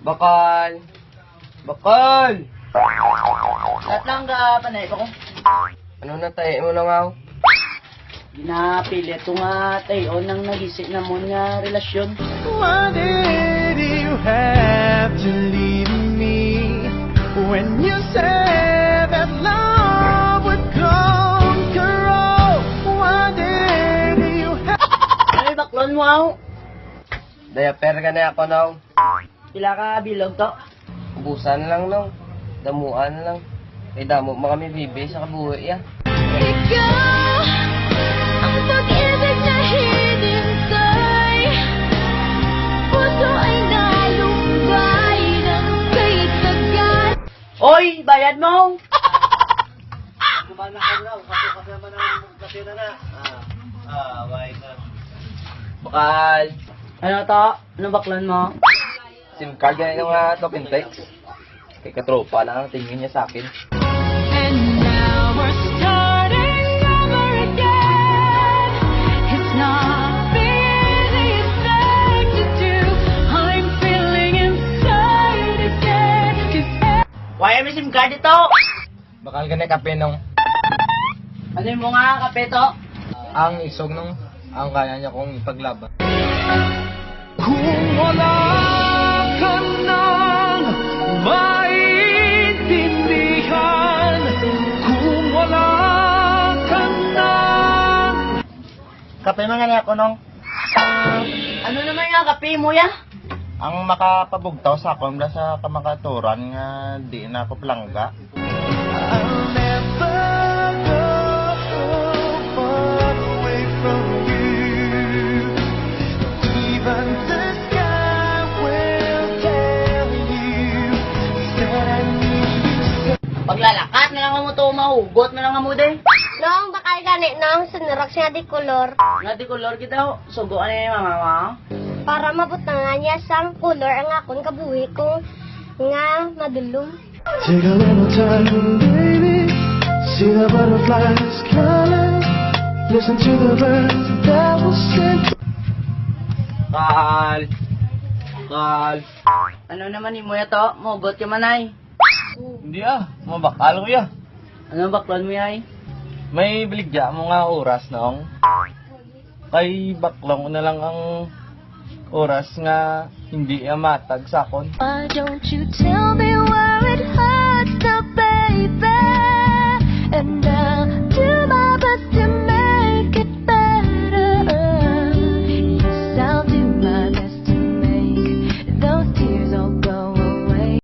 Bakal! Bakal! Lahat lang ka panay ko. Ano na tayo mo na nga? Ginapilit ko nga tayo nang nagisip na mo nga relasyon. Why did you have to leave me when you said that love would conquer all? Why did you have... Ay, baklon mo. Diaper ka na ako now. Pila ka bilog to. Ubusan lang now. Damuan lang. Kay damo mo kami bibi sa kabuhi ya. Ikaw ang pag-ibig na hinintay. Puso ay nalumbay ng kay tagal. Oy, bayad mo. Bakal! Ano to? Ano baklon mo? SIM card ganyan nga to Pintex. Kay katropa lang ang tingin niya sa akin. And now we're starting over again. It's not the easiest thing to do. I'm feeling inside again. 'Cause Why may SIM card ito? Bakal ganyan kape nung Ano mo nga kape to? ang isog nung ang kaya niya kong ipaglaban. Kung wala ka nang maintindihan, kung wala ka nang... Kape mga niya ko nung Ano naman nga kape mo ya? ang makapabugtaw sa akong sa kamakaturan nga di na ako plangga. I'll never go far away from you. Even the sky will tell you that I need you. Paglalakat na lang mo to mahugot na lang mo de. Nong bakal gani nong sunurok siya di kolor Nga di kolor kita ho. Sugo ano yung mama mo? para mabutangan niya sang kolor ang akon kabuhi ko nga madulong. Take a little time, baby. See the butterflies calling. Listen to the birds that will sing. Bakal! Bakal! Ano naman mo ya to? Mugot ka manay. Hindi mabakal ko ya. Ano baklon mo yay? May biligya mo nga oras noong. Kay baklong na lang ang oras nga hindi matag sa akon. why don't you tell me where it hurts?